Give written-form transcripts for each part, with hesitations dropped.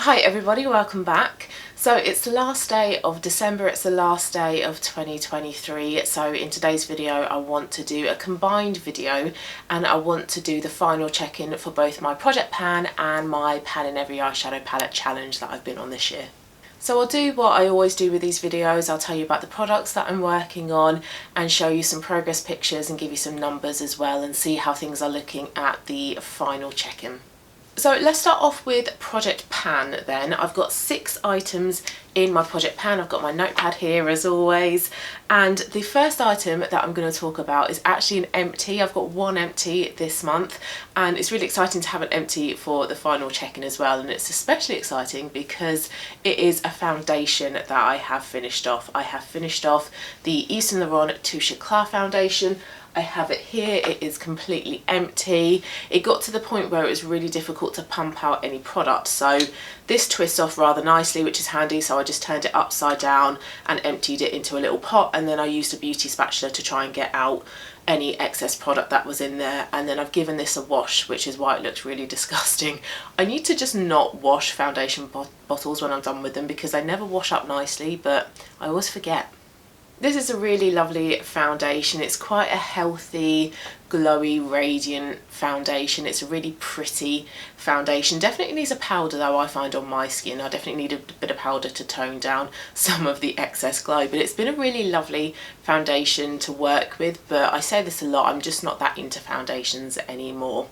Hi everybody, welcome back. So it's the last day of December, it's the last day of 2023, so in today's video I want to do a combined video and I want to do the final check-in for both my project pan and my pan in every eyeshadow palette challenge that I've been on this year. So I'll do what I always do with these videos. I'll tell you about the products that I'm working on and show you some progress pictures and give you some numbers as well and see how things are looking at the final check-in. So let's start off with project pan then. I've got 6 items in my project pan. I've got my notepad here as always, and the first item that I'm going to talk about is actually an empty. I've got one empty this month and it's really exciting to have an empty for the final check-in as well, and it's especially exciting because it is a foundation that I have finished off. I have finished off the Yves Saint Laurent Touche Eclat foundation. I have it here, it is completely empty. It got to the point where it was really difficult to pump out any product, so this twists off rather nicely, which is handy, so I just turned it upside down and emptied it into a little pot, and then I used a beauty spatula to try and get out any excess product that was in there, and then I've given this a wash, which is why it looks really disgusting. I need to just not wash foundation bottles when I'm done with them because they never wash up nicely, but I always forget. This is a really lovely foundation. It's quite a healthy, glowy, radiant foundation. It's a really pretty foundation. Definitely needs a powder though, I find, on my skin. I definitely need a bit of powder to tone down some of the excess glow, but it's been a really lovely foundation to work with. But I say this a lot, I'm just not that into foundations anymore.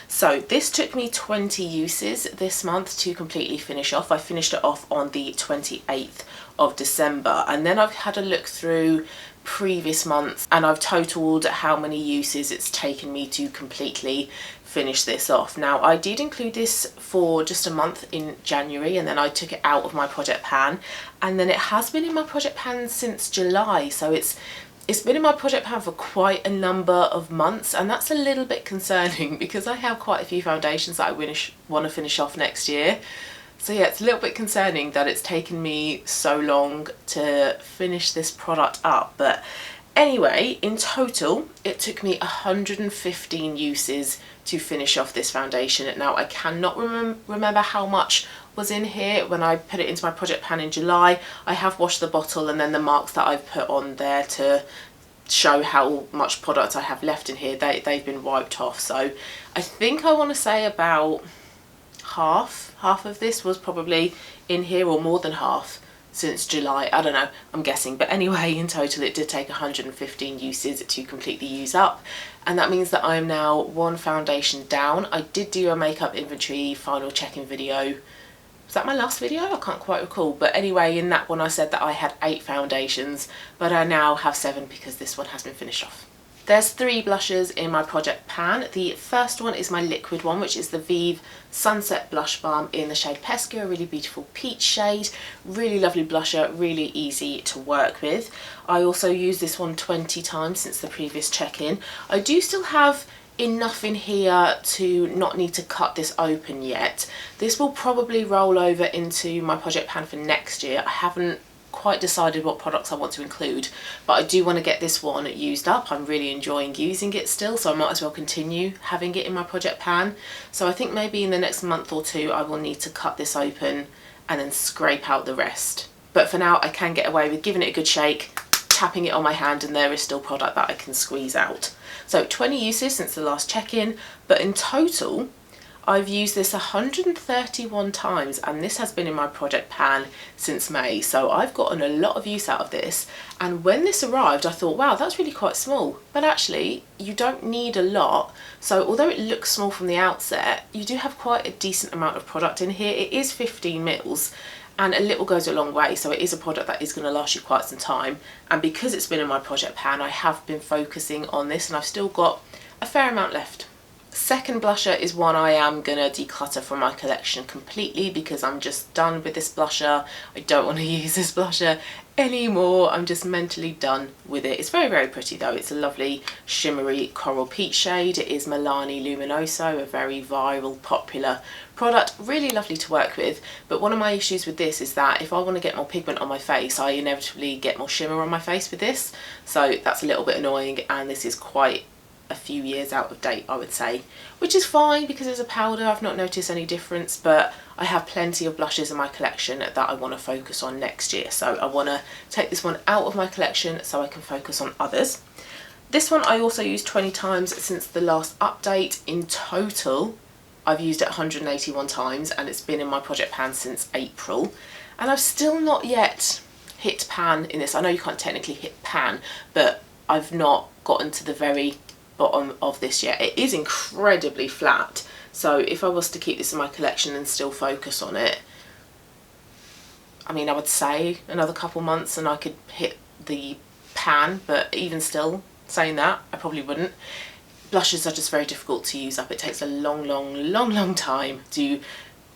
So this took me 20 uses this month to completely finish off. I finished it off on the 28th of December, and then I've had a look through previous months and I've totaled how many uses it's taken me to completely finish this off. Now I did include this for just a month in January, and then I took it out of my project pan, and then it has been in my project pan since July, so it's been in my project pan for quite a number of months, and that's a little bit concerning because I have quite a few foundations that I want to finish off next year. So yeah, it's a little bit concerning that it's taken me so long to finish this product up. But anyway, in total, it took me 115 uses to finish off this foundation. Now, I cannot remember how much was in here when I put it into my project pan in July. I have washed the bottle, and then the marks that I've put on there to show how much product I have left in here, they've been wiped off. So I think I want to say about half of this was probably in here, or more than half since July. I don't know, I'm guessing, but anyway, in total it did take 115 uses to completely use up, and that means that I am now one foundation down. I did do a makeup inventory final check-in video. Was that my last video? I can't quite recall, but anyway, in that one I said that I had 8 foundations, but I now have 7 because this one has been finished off. There's 3 blushes in my project pan. The first one is my liquid one, which is the Vive Sunset Blush Balm in the shade Pesca, a really beautiful peach shade. Really lovely blusher, really easy to work with. I also used this one 20 times since the previous check-in. I do still have enough in here to not need to cut this open yet. This will probably roll over into my project pan for next year. I haven't quite decided what products I want to include, but I do want to get this one used up. I'm really enjoying using it still, so I might as well continue having it in my project pan. So I think maybe in the next month or 2 I will need to cut this open and then scrape out the rest. But for now I can get away with giving it a good shake, tapping it on my hand, and there is still product that I can squeeze out. So 20 uses since the last check-in, but in total I've used this 131 times, and this has been in my project pan since May, so I've gotten a lot of use out of this. And when this arrived I thought, wow, that's really quite small, but actually you don't need a lot. So although it looks small from the outset, you do have quite a decent amount of product in here. It is 15 mils, and a little goes a long way, so it is a product that is going to last you quite some time. And because it's been in my project pan, I have been focusing on this, and I've still got a fair amount left. Second blusher is one I am going to declutter from my collection completely because I'm just done with this blusher. I don't want to use this blusher anymore. I'm just mentally done with it. It's very, very pretty though. It's a lovely shimmery coral peach shade. It is Milani Luminoso, a very viral, popular product. Really lovely to work with, but one of my issues with this is that if I want to get more pigment on my face, I inevitably get more shimmer on my face with this. So that's a little bit annoying, and this is quite a few years out of date, I would say, which is fine because it's a powder. I've not noticed any difference, but I have plenty of blushes in my collection that I want to focus on next year. So I want to take this one out of my collection so I can focus on others. This one I also used 20 times since the last update. In total, I've used it 181 times, and it's been in my project pan since April. And I've still not yet hit pan in this. I know you can't technically hit pan, but I've not gotten to the very bottom of this yet. It is incredibly flat, so if I was to keep this in my collection and still focus on it, I mean, I would say another couple months and I could hit the pan, but even still, saying that, I probably wouldn't. Blushes are just very difficult to use up. It takes a long time to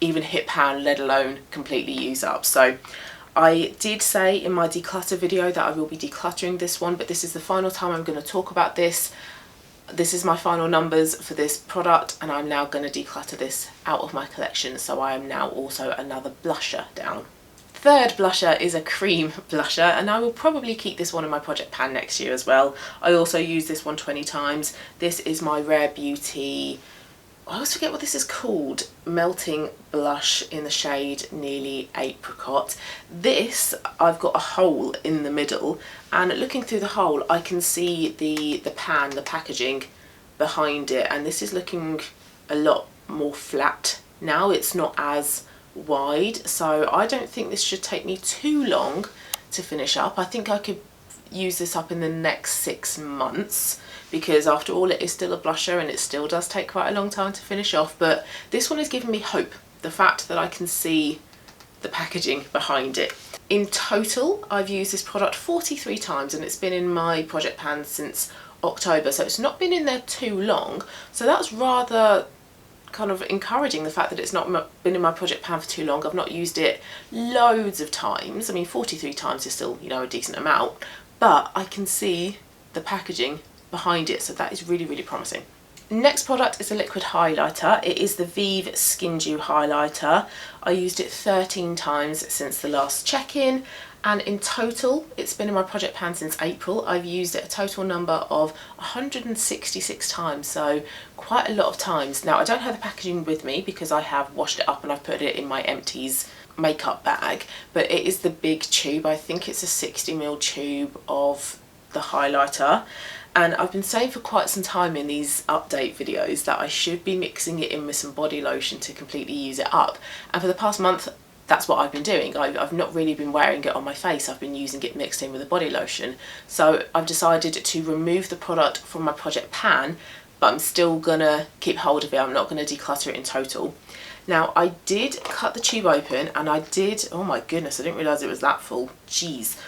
even hit pan, let alone completely use up. So I did say in my declutter video that I will be decluttering this one, but this is the final time I'm going to talk about this. This is my final numbers for this product, and I'm now going to declutter this out of my collection, so I am now also another blusher down. Third blusher is a cream blusher, and I will probably keep this one in my project pan next year as well. I also use this one 20 times. This is my Rare Beauty, I always forget what this is called, Melting Blush in the shade Nearly Apricot. This, I've got a hole in the middle, and looking through the hole I can see the pan, the packaging behind it, and this is looking a lot more flat now. It's not as wide, so I don't think this should take me too long to finish up. I think I could use this up in the next 6 months, because after all it is still a blusher and it still does take quite a long time to finish off. But this one is giving me hope, the fact that I can see the packaging behind it. In total I've used this product 43 times, and it's been in my project pan since October, so it's not been in there too long. So that's rather kind of encouraging, the fact that it's not been in my project pan for too long. I've not used it loads of times. I mean, 43 times is still, you know, a decent amount, but I can see the packaging behind it, so that is really promising. Next product is a liquid highlighter. It is the Vive Skin Dew highlighter. I used it 13 times since the last check-in, and in total it's been in my project pan since April. I've used it a total number of 166 times, so quite a lot of times. Now I don't have the packaging with me because I have washed it up and I've put it in my empties makeup bag, but it is the big tube. I think it's a 60ml tube of the highlighter, and I've been saying for quite some time in these update videos that I should be mixing it in with some body lotion to completely use it up, and for the past month that's what I've been doing. I've not really been wearing it on my face, I've been using it mixed in with a body lotion. So I've decided to remove the product from my project pan, but I'm still gonna keep hold of it. I'm not gonna declutter it in total. Now I did cut the tube open, and I did, oh my goodness, I didn't realise it was that full, jeez.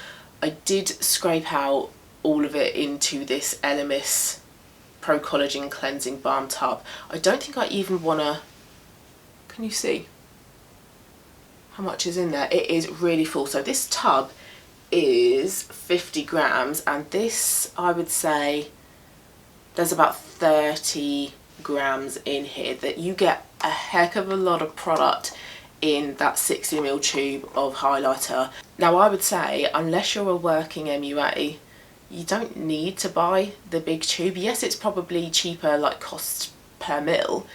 I did scrape out all of it into this Elemis Pro Collagen Cleansing Balm tub. I don't think I even wanna, can you see how much is in there? It is really full. So this tub is 50 grams, and this, I would say there's about 30 grams in here. That you get a heck of a lot of product in that 60ml tube of highlighter. Now I would say, unless you're a working MUA, you don't need to buy the big tube. Yes, it's probably cheaper, like cost per mil,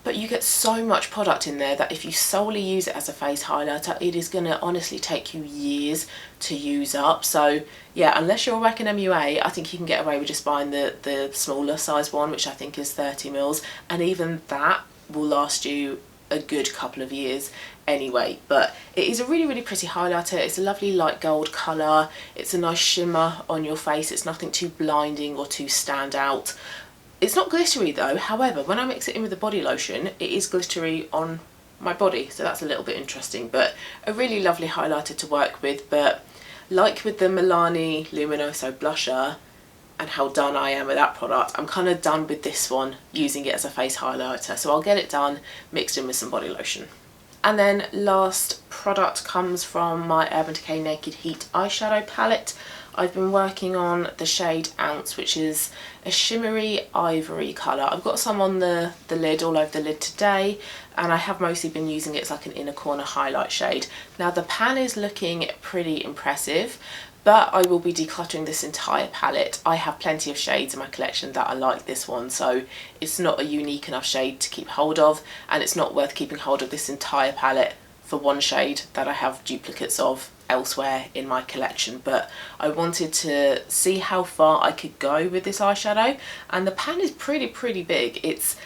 but you get so much product in there that if you solely use it as a face highlighter, it is going to honestly take you years to use up. So yeah, unless you're a working MUA, I think you can get away with just buying the smaller size one, which I think is 30ml, and even that will last you a good couple of years anyway. But it is a really pretty highlighter. It's a lovely light gold colour. It's a nice shimmer on your face. It's nothing too blinding or too stand out. It's not glittery though. However, when I mix it in with the body lotion, it is glittery on my body, so that's a little bit interesting. But a really lovely highlighter to work with. But like with the Milani Luminoso blusher and how done I am with that product, I'm kind of done with this one using it as a face highlighter. So I'll get it done mixed in with some body lotion. And then last product comes from my Urban Decay Naked Heat eyeshadow palette. I've been working on the shade Ounce, which is a shimmery ivory colour. I've got some on the lid, all over the lid today, and I have mostly been using it as like an inner corner highlight shade. Now the pan is looking pretty impressive, but I will be decluttering this entire palette. I have plenty of shades in my collection that are like this one, so it's not a unique enough shade to keep hold of, and it's not worth keeping hold of this entire palette for one shade that I have duplicates of elsewhere in my collection. But I wanted to see how far I could go with this eyeshadow, and the pan is pretty big. It's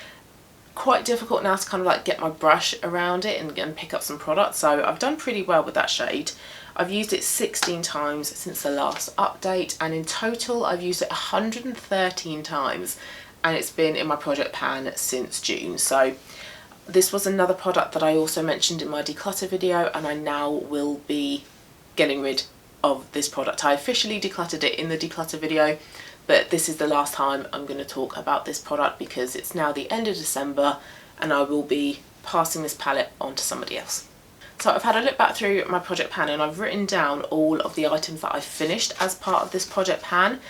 quite difficult now to kind of like get my brush around it and pick up some product, so I've done pretty well with that shade. I've used it 16 times since the last update, and in total I've used it 113 times, and it's been in my project pan since June. So this was another product that I also mentioned in my declutter video, and I now will be getting rid of this product. I officially decluttered it in the declutter video, but this is the last time I'm going to talk about this product because it's now the end of December and I will be passing this palette on to somebody else. So I've had a look back through my project pan and I've written down all of the items that I've finished as part of this project pan,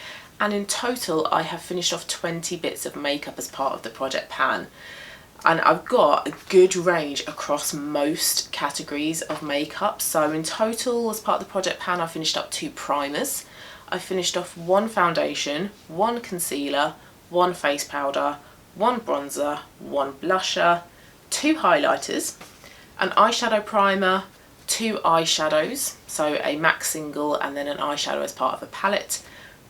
and in total I have finished off 20 bits of makeup as part of the project pan. And I've got a good range across most categories of makeup. So in total, as part of the project pan, I finished up 2 primers. I finished off 1 foundation, 1 concealer, 1 face powder, 1 bronzer, 1 blusher, 2 highlighters, an eyeshadow primer, 2 eyeshadows, so a MAC single and then an eyeshadow as part of a palette,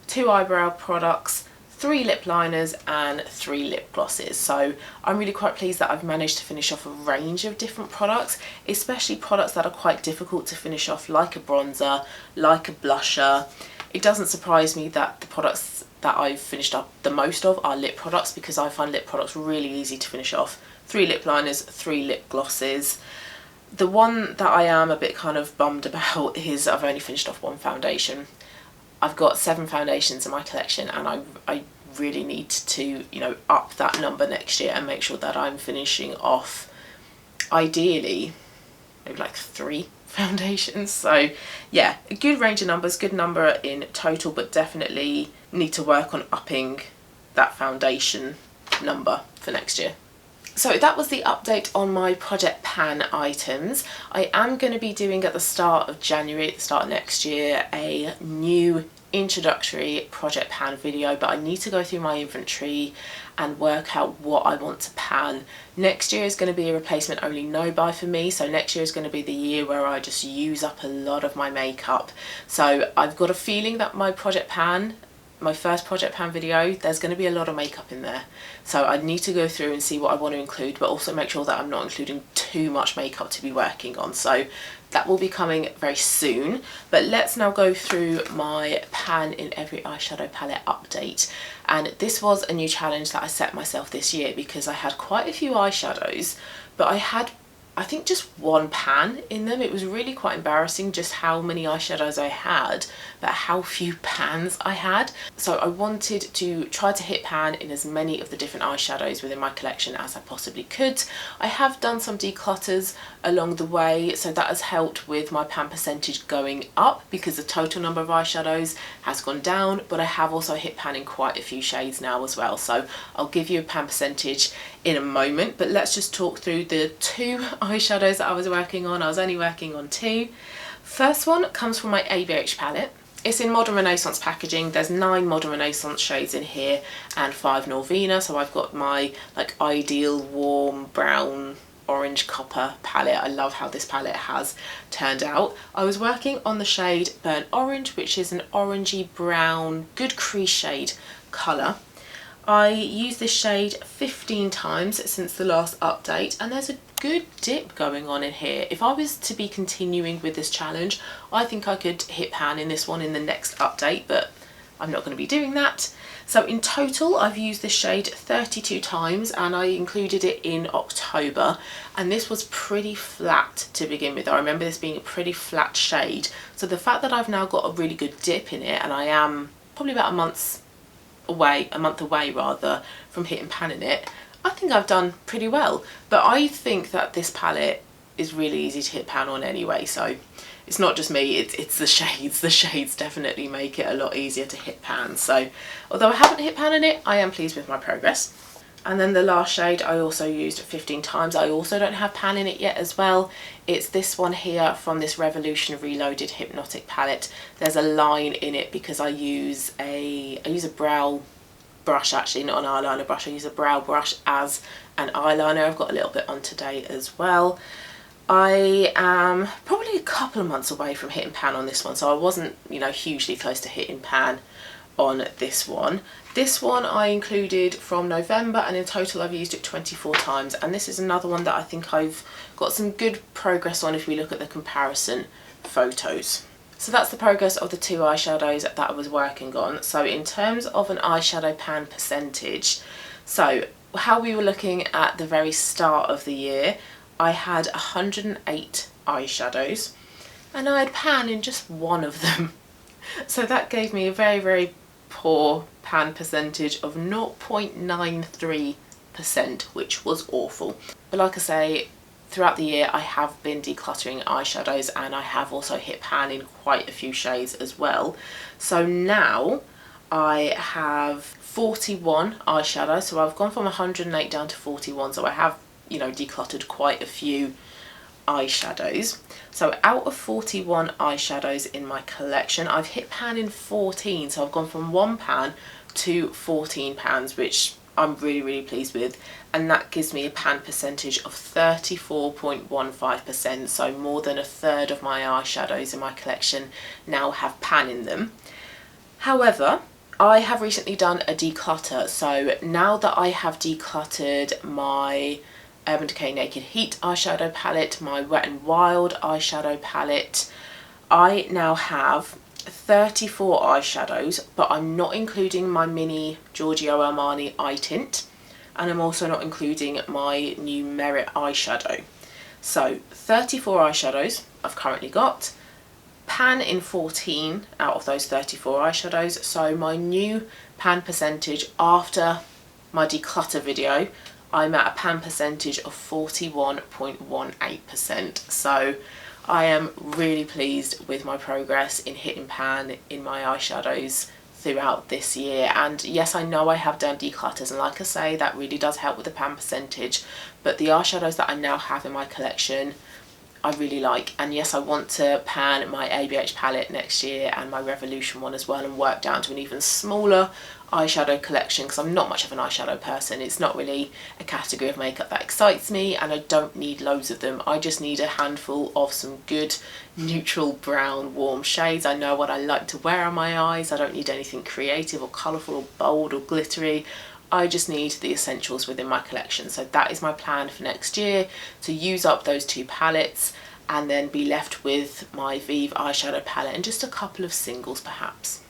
2 eyebrow products, 3 lip liners and 3 lip glosses. So I'm really quite pleased that I've managed to finish off a range of different products, especially products that are quite difficult to finish off, like a bronzer, like a blusher. It doesn't surprise me that the products that I've finished up the most of are lip products, because I find lip products really easy to finish off. 3 lip liners, 3 lip glosses. The one that I am a bit kind of bummed about is I've only finished off 1 foundation. I've got 7 foundations in my collection, and I really need to, you know, up that number next year and make sure that I'm finishing off ideally maybe like 3 foundations. So yeah, a good range of numbers, good number in total, but definitely need to work on upping that foundation number for next year. So that was the update on my project pan items. I am going to be doing at the start of January, at the start of next year, a new introductory project pan video, but I need to go through my inventory and work out what I want to pan. Next year is going to be a replacement only no buy for me, so next year is going to be the year where I just use up a lot of my makeup. So I've got a feeling that my project pan, my first project pan video, there's going to be a lot of makeup in there, so I need to go through and see what I want to include, but also make sure that I'm not including too much makeup to be working on. So that will be coming very soon. But let's now go through my pan in every eyeshadow palette update. And this was a new challenge that I set myself this year, because I had quite a few eyeshadows, but I had, I think, just 1 pan in them. It was really quite embarrassing just how many eyeshadows I had, but how few pans I had. So I wanted to try to hit pan in as many of the different eyeshadows within my collection as I possibly could. I have done some declutters along the way, so that has helped with my pan percentage going up, because the total number of eyeshadows has gone down, but I have also hit pan in quite a few shades now as well. So I'll give you a pan percentage in a moment, but let's just talk through the 2 eyeshadows that I was working on. I was only working on 2. First one comes from my ABH palette. It's in Modern Renaissance packaging. There's 9 Modern Renaissance shades in here and 5 Norvina. So I've got my like ideal warm brown orange copper palette. I love how this palette has turned out. I was working on the shade Burnt Orange, which is an orangey brown, good crease shade colour. I used this shade 15 times since the last update, and there's a good dip going on in here. If I was to be continuing with this challenge, I think I could hit pan in this one in the next update, but I'm not going to be doing that. So in total, I've used this shade 32 times, and I included it in October, and this was pretty flat to begin with. I remember this being a pretty flat shade. So the fact that I've now got a really good dip in it, and I am probably about a month away rather from hitting pan in it, I think I've done pretty well. But I think that this palette is really easy to hit pan on anyway, so it's not just me, it's the shades. The shades definitely make it a lot easier to hit pan. So although I haven't hit pan in it, I am pleased with my progress. And then the last shade I also used 15 times. I also don't have pan in it yet as well. It's this one here from this Revolution Reloaded Hypnotic palette. There's a line in it because I use a brow brush, actually not an eyeliner brush. I use a brow brush as an eyeliner. I've got a little bit on today as well. I am probably a couple of months away from hitting pan on this one, so I wasn't, you know, hugely close to hitting pan on this one. This one I included from November, and in total I've used it 24 times, and this is another one that I think I've got some good progress on if we look at the comparison photos. So that's the progress of the two eyeshadows that I was working on. So in terms of an eyeshadow pan percentage, so how we were looking at the very start of the year, I had 108 eyeshadows and I had pan in just one of them. So that gave me a very, very poor pan percentage of 0.93%, which was awful. But like I say, throughout the year I have been decluttering eyeshadows and I have also hit pan in quite a few shades as well. So now I have 41 eyeshadows, so I've gone from 108 down to 41, so I have, you know, decluttered quite a few eyeshadows. So out of 41 eyeshadows in my collection, I've hit pan in 14, so I've gone from 1 pan to 14 pans, which I'm really, really pleased with, and that gives me a pan percentage of 34.15%, so more than a third of my eyeshadows in my collection now have pan in them. However, I have recently done a declutter, so now that I have decluttered my Urban Decay Naked Heat eyeshadow palette, my Wet n Wild eyeshadow palette, I now have 34 eyeshadows, but I'm not including my mini Giorgio Armani eye tint, and I'm also not including my new Merit eyeshadow. So 34 eyeshadows I've currently got, pan in 14 out of those 34 eyeshadows, so my new pan percentage after my declutter video, I'm at a pan percentage of 41.18%. So I am really pleased with my progress in hitting pan in my eyeshadows throughout this year. And yes, I know I have done declutters, and like I say, that really does help with the pan percentage, but the eyeshadows that I now have in my collection I really like. And yes, I want to pan my ABH palette next year and my Revolution one as well, and work down to an even smaller eyeshadow collection, because I'm not much of an eyeshadow person. It's not really a category of makeup that excites me, and I don't need loads of them. I just need a handful of some good neutral brown warm shades. I know what I like to wear on my eyes. I don't need anything creative or colourful or bold or glittery. I just need the essentials within my collection. So that is my plan for next year, to use up those two palettes and then be left with my Vive eyeshadow palette and just a couple of singles perhaps.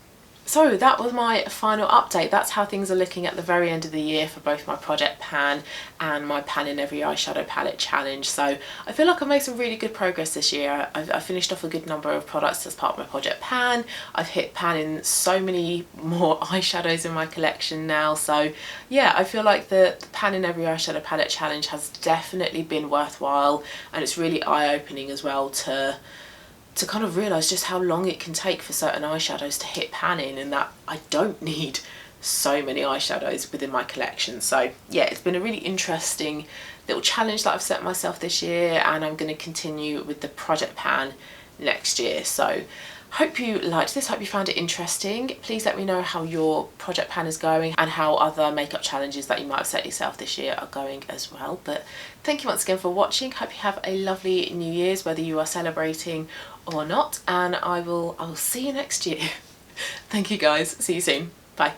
So that was my final update. That's how things are looking at the very end of the year for both my Project Pan and my Pan in Every Eyeshadow Palette challenge. So I feel like I've made some really good progress this year. I've finished off a good number of products as part of my Project Pan. I've hit pan in so many more eyeshadows in my collection now. So yeah, I feel like the Pan in Every Eyeshadow Palette challenge has definitely been worthwhile, and it's really eye-opening as well to kind of realise just how long it can take for certain eyeshadows to hit pan in, and that I don't need so many eyeshadows within my collection. So yeah, it's been a really interesting little challenge that I've set myself this year, and I'm going to continue with the Project Pan next year. So hope you liked this, hope you found it interesting. Please let me know how your Project Pan is going and how other makeup challenges that you might have set yourself this year are going as well. But thank you once again for watching. Hope you have a lovely New Year's, whether you are celebrating or not, and I will see you next year. Thank you guys, see you soon, bye.